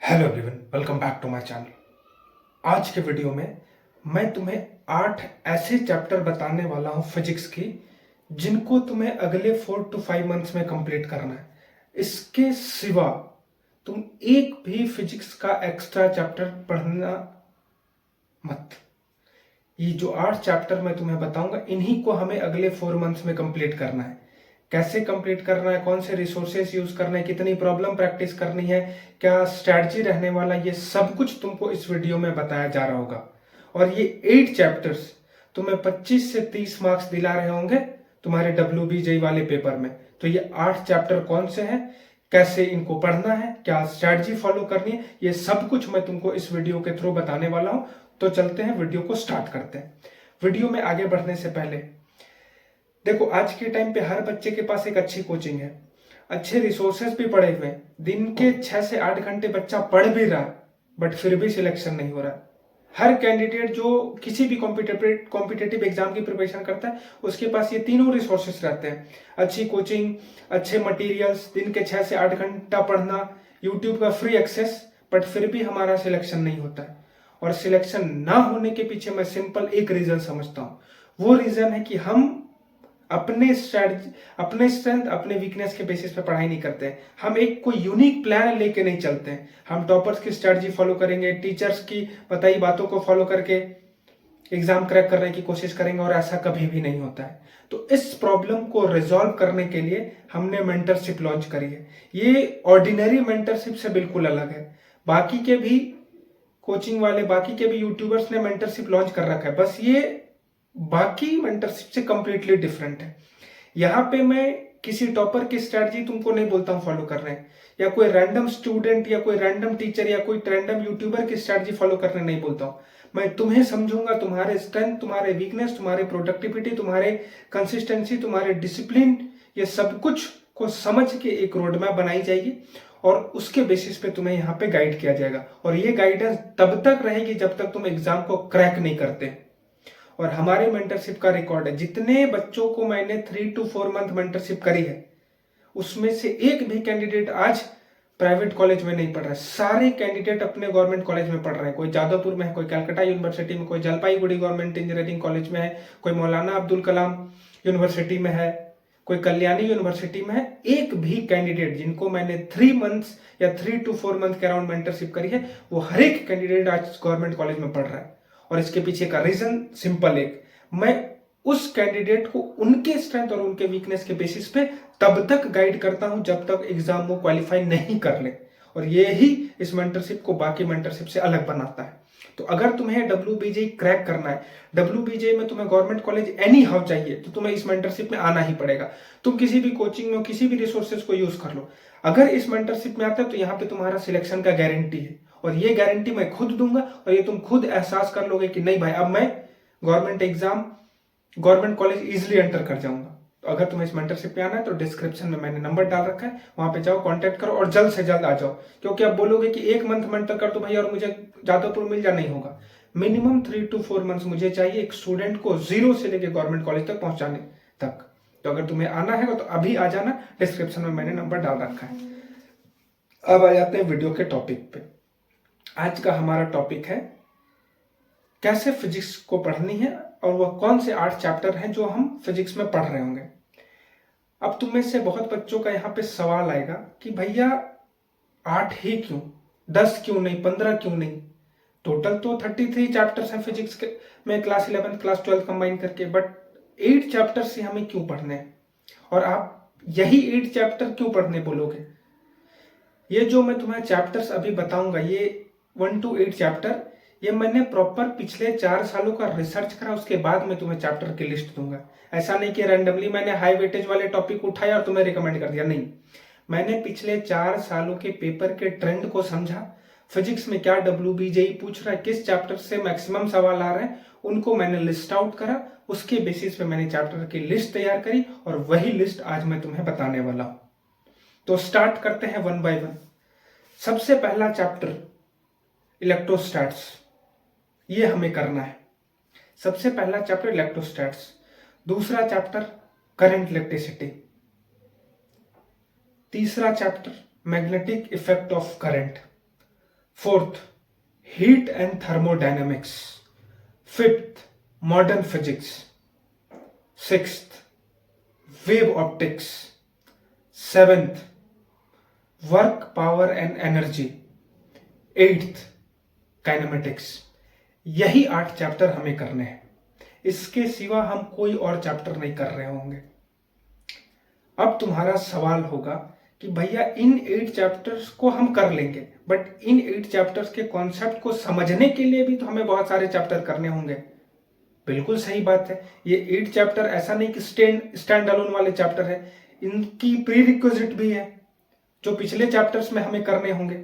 Hello everyone, welcome back to my channel. आज के video में मैं तुम्हें 8 ऐसे चैप्टर बताने वाला हूं फिजिक्स की जिनको तुम्हें अगले 4 to 5 मंथ्स में कंप्लीट करना है। इसके सिवा तुम एक भी फिजिक्स का एक्स्ट्रा चैप्टर पढ़ना मत। ये जो 8 चैप्टर मैं तुम्हें बताऊंगा इन्हीं को हमें अगले 4 मंथ्स में कंप्लीट करना है। कैसे कंप्लीट करना है, कौन से रिसोर्सेस यूज करना है, कितनी प्रॉब्लम प्रैक्टिस करनी है, क्या स्ट्रैटेजी रहने वाला, ये सब कुछ तुमको इस वीडियो में बताया जा रहा होगा। और ये 8 चैप्टर्स तुम्हें 25 से 30 मार्क्स दिला रहे होंगे तुम्हारे WBJ वाले पेपर में। तो ये 8 चैप्टर कौन से हैं, कैसे इनको पढ़ना है, क्या स्ट्रैटेजी फॉलो करनी है, ये सब कुछ मैं तुमको इस वीडियो के थ्रू बताने वाला हूं। तो चलते हैं, वीडियो को स्टार्ट करते हैं। वीडियो में आगे बढ़ने से पहले देखो, आज के टाइम पे हर बच्चे के पास एक अच्छी कोचिंग है, अच्छे रिसोर्सेज भी पड़े हुए हैं। दिन के 6 से 8 घंटे बच्चा पढ़ भी रहा है, बट फिर भी सिलेक्शन नहीं हो रहा। हर कैंडिडेट जो किसी भी कॉम्पिटेटिव एग्जाम की प्रिपरेशन करता है उसके पास ये तीनों रिसोर्सेज रहते हैं। अच्छी कोचिंग, अच्छे मटेरियल्स, दिन के 6 से 8 घंटा पढ़ना, यूट्यूब का फ्री एक्सेस, बट फिर भी हमारा सिलेक्शन नहीं होता है। और सिलेक्शन ना होने के पीछे मैं सिंपल एक रीजन समझता हूं। वो रीजन है कि हम अपने स्ट्रेंथ, अपने वीकनेस के बेसिस पे पढ़ाई नहीं करते हैं। हम एक कोई यूनिक प्लान लेके नहीं चलते हैं। हम टॉपर्स की स्ट्रेटजी फॉलो करेंगे, टीचर्स की बताई बातों को फॉलो करके एग्जाम क्रैक करने की कोशिश करेंगे, और ऐसा कभी भी नहीं होता है। तो इस प्रॉब्लम को रिजॉल्व करने के लिए हमने मेंटरशिप लॉन्च करी है। ये ऑर्डिनरी मेंटरशिप से बिल्कुल अलग है। बाकी के भी कोचिंग वाले, बाकी के भी यूट्यूबर्स ने मेंटरशिप लॉन्च कर रखा है, बस ये बाकी मेंटरशिप से कंप्लीटली डिफरेंट है। यहां पे मैं किसी टॉपर की स्ट्रेटजी तुमको नहीं बोलता हूं फॉलो करने, या कोई रैंडम स्टूडेंट या कोई रैंडम टीचर या कोई रैंडम यूट्यूबर की स्ट्रेटजी फॉलो करने नहीं बोलता हूं। मैं तुम्हें समझूंगा, तुम्हारे स्ट्रेंथ, तुम्हारे वीकनेस, तुम्हारे प्रोडक्टिविटी, तुम्हारे कंसिस्टेंसी, तुम्हारे डिसिप्लिन, ये सब कुछ को समझ के एक रोड मैप बनाई जाएगी, और उसके बेसिस पे तुम्हें यहाँ पे गाइड किया जाएगा। और ये गाइडेंस तब तक रहेगी जब तक तुम एग्जाम को क्रैक नहीं करते। और हमारे मेंटरशिप का रिकॉर्ड है, जितने बच्चों को मैंने 3 to 4 मंथ मेंटरशिप करी है उसमें से एक भी कैंडिडेट आज प्राइवेट कॉलेज में नहीं पढ़ रहा है। सारे कैंडिडेट अपने गवर्नमेंट कॉलेज में पढ़ रहे हैं। कोई जादवपुर में है, कोई कलकत्ता यूनिवर्सिटी में, कोई जलपाईगुड़ी गवर्नमेंट इंजीनियरिंग कॉलेज में है, कोई मौलाना अब्दुल कलाम यूनिवर्सिटी में है, कोई कल्याणी यूनिवर्सिटी में है। एक भी कैंडिडेट जिनको मैंने 3 मंथ्स या 3 to 4 मंथ के अराउंड मेंटरशिप करी है, वो हर एक कैंडिडेट आज गवर्नमेंट कॉलेज में पढ़ रहा है। और इसके पीछे का रीजन सिंपल एक, मैं उस कैंडिडेट को उनके स्ट्रेंथ और उनके वीकनेस के बेसिस पे तब तक गाइड करता हूं जब तक एग्जाम वो क्वालिफाई नहीं कर ले। और ये ही इस मेंटरशिप को बाकी मेंटरशिप से अलग बनाता है। तो अगर तुम्हें WBJ क्रैक करना है, WBJ में तुम्हें गवर्नमेंट कॉलेज एनी हाउ चाहिए, तो तुम्हें इस मेंटरशिप में आना ही पड़ेगा। तुम किसी भी कोचिंग में, किसी भी रिसोर्सेज को यूज कर लो, अगर इस मेंटरशिप में आता है तो यहाँ पे तुम्हारा सिलेक्शन का गारंटी है। और ये गारंटी मैं खुद दूंगा, और ये तुम खुद एहसास कर लोगे कि नहीं भाई, अब मैं government exam, government college easily enter कर जाऊंगा। तो अगर तुम्हें इस मेंटरशिप में आना है तो डिस्क्रिप्शन में मैंने नंबर डाल रखा है, वहां पे जाओ, कांटेक्ट करो और जल्द से जल्द आ जाओ। क्योंकि आप बोलोगे कि 1 मंथ मेंटर कर दो भाई और मुझे जादवपुर मिल जा, नहीं होगा। मिनिमम 3 to 4 मंथ्स मुझे चाहिए एक स्टूडेंट को जीरो से लेकर गवर्नमेंट कॉलेज तक पहुंचाने तक। तो अगर तुम्हें आना है तो अभी आ जाना, डिस्क्रिप्शन में मैंने नंबर डाल रखा है। अब आ जाते हैं वीडियो के टॉपिक पे। आज का हमारा टॉपिक है कैसे फिजिक्स को पढ़नी है, और वह कौन से 8 चैप्टर हैं जो हम फिजिक्स में पढ़ रहे होंगे। अब तुम में से बहुत बच्चों का यहाँ पे सवाल आएगा कि भैया 8 ही क्यों, 10 क्यों नहीं, 15 क्यों नहीं। टोटल तो 33 चैप्टर्स हैं फिजिक्स के में, क्लास 11 क्लास 12 कंबाइन करके, बट 8 चैप्टर्स ही हमें क्यों पढ़ने हैं। और आप यही 8 चैप्टर क्यों पढ़ने बोलोगे। ये जो मैं तुम्हें चैप्टर्स अभी बताऊंगा, ये 1 to 8 चैप्टर, ये मैंने प्रॉपर पिछले 4 सालों का रिसर्च करा, उसके बाद मैं तुम्हें चैप्टर की लिस्ट दूंगा। ऐसा नहीं कि रैंडमली मैंने हाई वेटेज वाले टॉपिक उठाया और तुम्हें रिकमेंड कर दिया, नहीं। मैंने पिछले 4 सालों के पेपर के ट्रेंड को समझा, फिजिक्स में क्या WBJ पूछ रहा है, किस चैप्टर से मैक्सिमम सवाल आ रहे हैं, उनको मैंने लिस्ट आउट करा, उसके बेसिस पे मैंने चैप्टर की लिस्ट तैयार करी, और वही लिस्ट आज मैं तुम्हें बताने वाला हूं। तो स्टार्ट करते हैं 1 by 1। सबसे पहला चैप्टर इलेक्ट्रोस्टैट्स, ये हमें करना है। सबसे पहला चैप्टर इलेक्ट्रोस्टैट्स, दूसरा चैप्टर करंट इलेक्ट्रिसिटी, तीसरा chapter magnetic effect of current, fourth, heat and thermodynamics. Fifth, modern physics. Sixth, wave optics. Seventh, work power and energy. Eighth, kinematics. यही 8 चैप्टर हमें करने हैं। इसके सिवा हम कोई और चैप्टर नहीं कर रहे होंगे। अब तुम्हारा सवाल होगा कि भैया इन 8 चैप्टर्स को हम कर लेंगे, बट इन 8 चैप्टर्स के कॉन्सेप्ट को समझने के लिए भी तो हमें बहुत सारे चैप्टर करने होंगे। बिल्कुल सही बात है। ये 8 चैप्टर ऐसा नहीं कि स्टैंड अलोन वाले चैप्टर है, इनकी प्री रिक्विजिट भी है जो पिछले चैप्टर्स में हमें करने होंगे।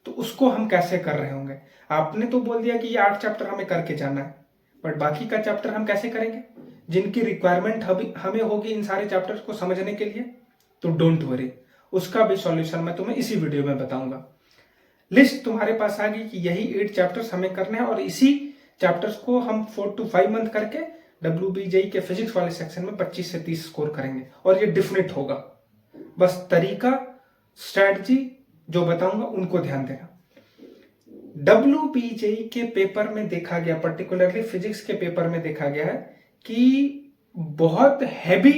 तो उसको हम कैसे कर रहे होंगे? आपने तो बोल दिया कि ये 8 चैप्टर हमें करके जाना है, बट बाकी का चैप्टर हम कैसे करेंगे जिनकी रिक्वायरमेंट हमें होगी इन सारे चैप्टर्स को समझने के लिए? तो डोंट वरी, उसका भी सॉल्यूशन मैं तुम्हें इसी वीडियो में बताऊंगा। लिस्ट तुम्हारे पास आ गई कि यही 8 चैप्टर्स हमें करने हैं और इसी चैप्टर्स को हम 4 to 5 मंथ करके WBJE के फिजिक्स वाले सेक्शन में 25 से 30 स्कोर करेंगे और ये डिफिनिट होगा। बस तरीका, स्ट्रैटेजी जो बताऊंगा उनको ध्यान देना। WBJE के पेपर में देखा गया, पर्टिकुलरली फिजिक्स के पेपर में देखा गया है कि बहुत हैवी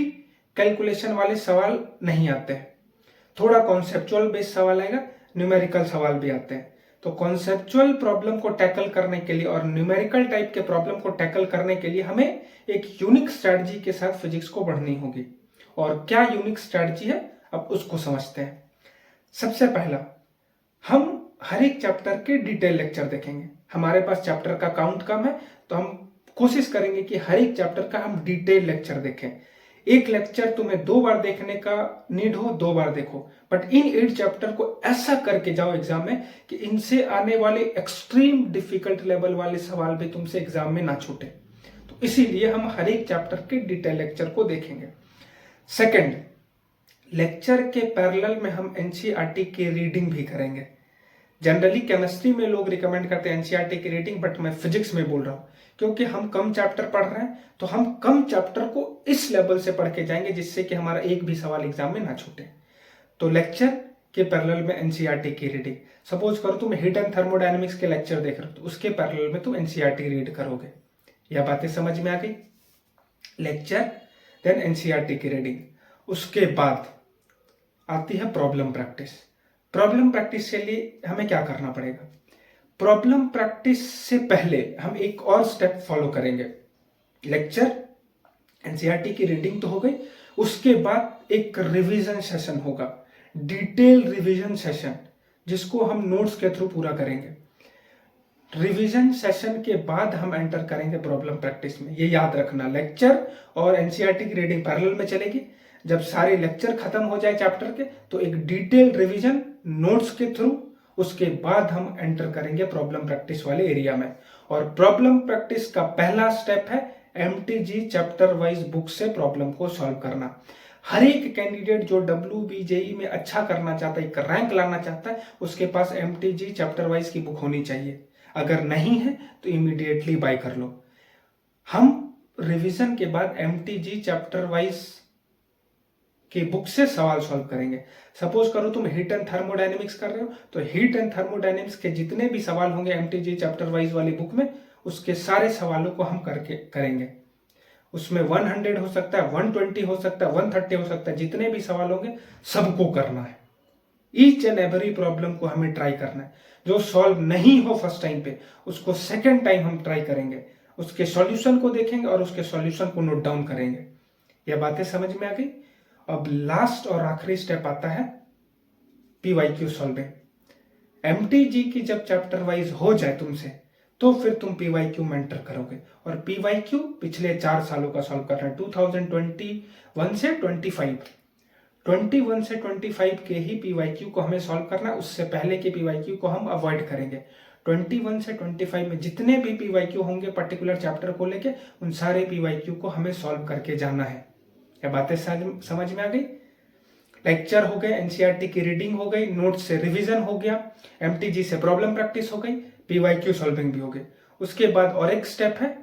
कैलकुलेशन वाले सवाल नहीं आते हैं, थोड़ा कॉन्सेप्चुअल बेस्ड सवाल आएगा, न्यूमेरिकल सवाल भी आते हैं। तो कॉन्सेप्चुअल प्रॉब्लम को टैकल करने के लिए और न्यूमेरिकल टाइप के प्रॉब्लम को टैकल करने के लिए हमें एक यूनिक स्ट्रैटेजी के साथ फिजिक्स को बढ़नी होगी। और क्या यूनिक स्ट्रैटेजी है, अब उसको समझते हैं। सबसे पहला, हम हर एक चैप्टर के डिटेल लेक्चर देखेंगे। हमारे पास चैप्टर का काउंट कम है तो हम कोशिश करेंगे कि हर एक चैप्टर का हम डिटेल लेक्चर देखें। एक लेक्चर तुम्हें 2 बार देखने का नीड हो, 2 बार देखो, बट इन 8 चैप्टर को ऐसा करके जाओ एग्जाम में कि इनसे आने वाले एक्सट्रीम डिफिकल्ट लेवल वाले सवाल भी तुमसे एग्जाम में ना छूटे। तो इसीलिए हम हर एक चैप्टर के डिटेल लेक्चर को देखेंगे। सेकंड, लेक्चर के पैरेलल में हम एनसीईआरटी की रीडिंग भी करेंगे। जनरली केमिस्ट्री में लोग रिकमेंड करते हैं एनसीईआरटी की रीडिंग, बट मैं फिजिक्स में बोल रहा हूं क्योंकि हम कम चैप्टर पढ़ रहे हैं, तो हम कम चैप्टर को इस लेवल से पढ़ के जाएंगे जिससे कि हमारा एक भी सवाल एग्जाम में ना छूटे। तो लेक्चर के पैरेलल में एनसीईआरटी की रीडिंग, सपोज करो तुम हीट एंड थर्मोडायनेमिक्स के लेक्चर देख रहे हो तो उसके पैरेलल में तुम एनसीईआरटी रीड करोगे। यह बातें समझ में आ गई? लेक्चर देन एनसीईआरटी की रीडिंग। उसके बाद आती है प्रॉब्लम प्रैक्टिस। प्रॉब्लम प्रैक्टिस के लिए हमें क्या करना पड़ेगा? प्रॉब्लम प्रैक्टिस से पहले हम एक और स्टेप फॉलो करेंगे। लेक्चर, एनसीईआरटी की रीडिंग तो हो गई, उसके बाद एक रिवीजन सेशन होगा, डिटेल रिवीजन सेशन, जिसको हम नोट्स के थ्रू पूरा करेंगे। रिवीजन सेशन के बाद हम एंटर करेंगे प्रॉब्लम प्रैक्टिस में। ये याद रखना, लेक्चर और एनसीईआरटी की रीडिंग पैरेलल में चलेगी। जब सारे लेक्चर खत्म हो जाए चैप्टर के तो एक डिटेल रिवीजन नोट्स के थ्रू, उसके बाद हम एंटर करेंगे प्रॉब्लम प्रैक्टिस वाले एरिया में। और प्रॉब्लम प्रैक्टिस का पहला स्टेप है एमटीजी चैप्टर वाइज बुक से प्रॉब्लम को सॉल्व करना। हर एक कैंडिडेट जो WBJE में अच्छा करना चाहता है, एक रैंक लाना चाहता है, उसके पास एमटीजी चैप्टर वाइज की बुक होनी चाहिए। अगर नहीं है तो इमीडिएटली बाय कर लो। हम रिवीजन के बाद एमटीजी चैप्टर वाइज की बुक से सवाल सॉल्व करेंगे। सपोज करो तुम हीट एंड थर्मोडायनेमिक्स कर रहे हो तो हीट एंड थर्मोडायनेमिक्स के जितने भी सवाल होंगे एमटीजी चैप्टर वाइज वाली बुक में, उसके सारे सवालों को हम करेंगे। उसमें 100 हो सकता है, 120 हो सकता है, 130 हो सकता है, जितने भी सवाल होंगे सबको करना है। ईच एंड एवरी प्रॉब्लम को हमें ट्राई करना है। जो सॉल्व नहीं हो फर्स्ट टाइम पे उसको सेकेंड टाइम हम ट्राई करेंगे, उसके सॉल्यूशन को देखेंगे और उसके सॉल्यूशन को नोट डाउन करेंगे। यह बातें समझ में आ गई? अब लास्ट और आखिरी स्टेप आता है पीवाईक्यू सॉल्विंग। एमटीजी की जब चैप्टर वाइज हो जाए तुमसे तो फिर तुम पीवाईक्यू में एंटर करोगे। और पीवाईक्यू पिछले 4 सालों का सॉल्व करना है, 2021 से 21 से 25 के ही पीवाईक्यू को हमें सॉल्व करना है। उससे पहले के पीवाईक्यू को हम अवॉइड करेंगे। 21 से 25 में जितने भी पीवाईक्यू होंगे पर्टिकुलर चैप्टर को लेके, उन सारे पीवाईक्यू को हमें सॉल्व करके जाना है। क्या बातें समझ में आ गई? लेक्चर हो गए, एनसीईआरटी की रीडिंग हो गई, नोट्स से रिवीजन हो गया, एमटीजी से प्रॉब्लम प्रैक्टिस हो गई, पीवाईक्यू सॉल्विंग भी हो गई। उसके बाद और एक स्टेप है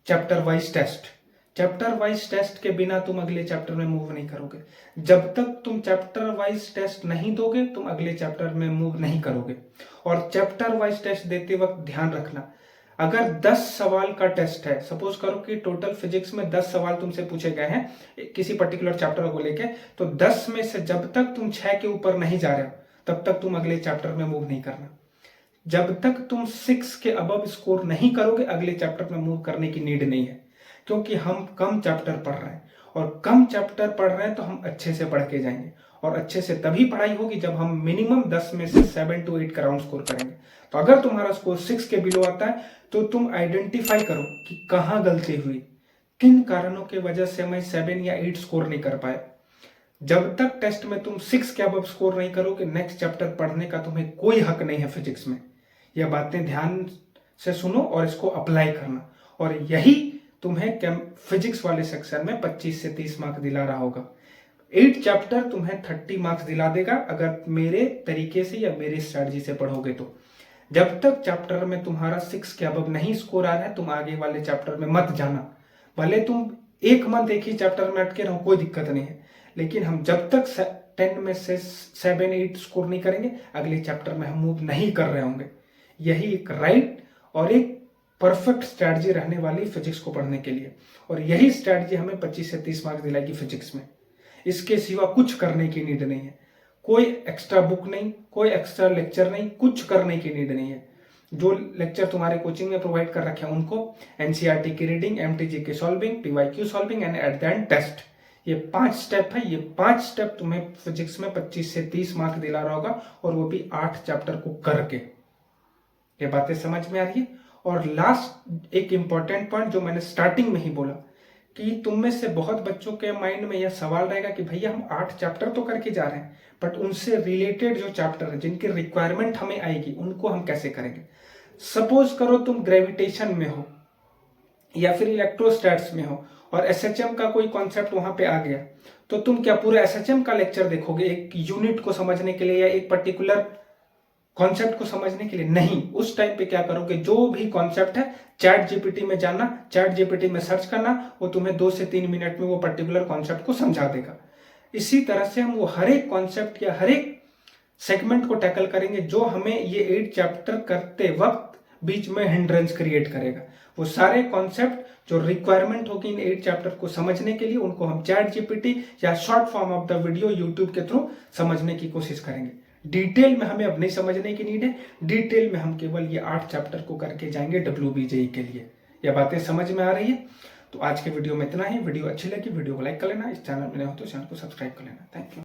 chapter wise test. Chapter wise test के बिना तुम अगले चैप्टर में मूव नहीं करोगे। जब तक तुम चैप्टर वाइज टेस्ट नहीं दोगे तुम अगले चैप्टर में मूव नहीं करोगे। और चैप्टर वाइज टेस्ट देते वक्त ध्यान रखना, अगर 10 सवाल का टेस्ट है, सपोज करो कि टोटल फिजिक्स में 10 सवाल तुमसे पूछे गए हैं किसी पर्टिकुलर चैप्टर को लेके, तो 10 में से जब तक तुम 6 के ऊपर नहीं जा रहे हो तब तक तुम अगले चैप्टर में मूव नहीं करना। जब तक तुम 6 के अबव स्कोर नहीं करोगे अगले चैप्टर में मूव करने की नीड नहीं है, क्योंकि हम कम चैप्टर पढ़ रहे हैं और कम चैप्टर पढ़ रहे हैं तो हम अच्छे से पढ़ के जाएंगे। और अच्छे से तभी पढ़ाई होगी जब हम मिनिमम 10 में से 7 to 8 का राउंड स्कोर करेंगे। तो अगर तुम्हारा स्कोर 6 के बिलो आता है तो तुम आइडेंटिफाई करो कि कहाँ गलती हुई, किन कारणों की वजह से मैं 7 या 8 स्कोर नहीं कर पाया। जब तक टेस्ट में तुम 6 के अबव स्कोर नहीं करोगे नेक्स्ट चैप्टर पढ़ने का तुम्हें कोई हक नहीं है फिजिक्स में। यह बातें ध्यान से सुनो और इसको अप्लाई करना, और यही तुम्हें फिजिक्स वाले सेक्शन में 25 से 30 मार्क्स दिला रहा होगा। 8 चैप्टर तुम्हें 30 मार्क्स दिला देगा अगर मेरे तरीके से या मेरी स्ट्रेटजी से पढ़ोगे तो। जब तक चैप्टर में तुम्हारा 6 के अबव नहीं स्कोर आ रहा है तुम आगे वाले चैप्टर में मत जाना। भले तुम एक मंथ एक ही चैप्टर में अटके रहो कोई दिक्कत नहीं है, लेकिन हम जब तक 10 में से 7-8 स्कोर नहीं करेंगे अगले चैप्टर में हम मूव नहीं कर रहे होंगे। यही एक राइट और एक परफेक्ट स्ट्रैटेजी रहने वाली फिजिक्स को पढ़ने के लिए, और यही स्ट्रैटेजी हमें 25 से 30 मार्क्स दिलाएगी फिजिक्स में। इसके सिवा कुछ करने की नीड नहीं है, कोई एक्स्ट्रा बुक नहीं, कोई एक्स्ट्रा लेक्चर नहीं, कुछ करने की नीड नहीं है। जो लेक्चर तुम्हारे कोचिंग में प्रोवाइड कर रखे हैं उनको, एनसीईआरटी की रीडिंग, एमटीजी की solving, PYQ solving and at the end test, ये 5 स्टेप है। ये 5 स्टेप तुम्हें फिजिक्स में 25 से 30 मार्क्स दिला रहा होगा, और वो भी 8 चैप्टर को करके। ये बातें समझ में आ रही है। और लास्ट एक इंपॉर्टेंट पॉइंट जो मैंने स्टार्टिंग में ही बोला कि तुम में से बहुत बच्चों के माइंड में यह सवाल रहेगा कि भैया हम 8 चैप्टर तो करके जा रहे हैं, बट उनसे रिलेटेड जो चैप्टर है जिनकी रिक्वायरमेंट हमें आएगी उनको हम कैसे करेंगे। सपोज करो तुम ग्रेविटेशन में हो या फिर इलेक्ट्रोस्टैट्स में हो और एसएचएम का कोई कॉन्सेप्ट वहां पे आ गया, तो तुम क्या पूरा एसएचएम का लेक्चर देखोगे एक यूनिट को समझने के लिए या एक पर्टिकुलर कॉन्सेप्ट को समझने के लिए? नहीं। उस टाइम पे क्या करोगे, जो भी कॉन्सेप्ट है चैट जीपीटी में जाना, चैट जीपीटी में सर्च करना, वो तुम्हें 2 से 3 मिनट में वो पर्टिकुलर कॉन्सेप्ट को समझा देगा। इसी तरह से हम वो हर एक कॉन्सेप्ट या हर एक सेगमेंट को टैकल करेंगे जो हमें ये 8 चैप्टर करते वक्त बीच में हिंड्रेंस क्रिएट करेगा। वो सारे कॉन्सेप्ट जो रिक्वायरमेंट होगी इन 8 चैप्टर को समझने के लिए उनको हम चैट जीपीटी या short form of the video YouTube के थ्रू समझने की कोशिश करेंगे। डिटेल में हमें अब नहीं समझने की नीड है, डिटेल में हम केवल ये 8 चैप्टर को करके जाएंगे WBJE के लिए। ये बातें समझ में आ रही है? तो आज के वीडियो में इतना ही। वीडियो अच्छी लगी वीडियो को लाइक कर लेना, इस चैनल में नए हो तो चैनल को सब्सक्राइब कर लेना। Thank you.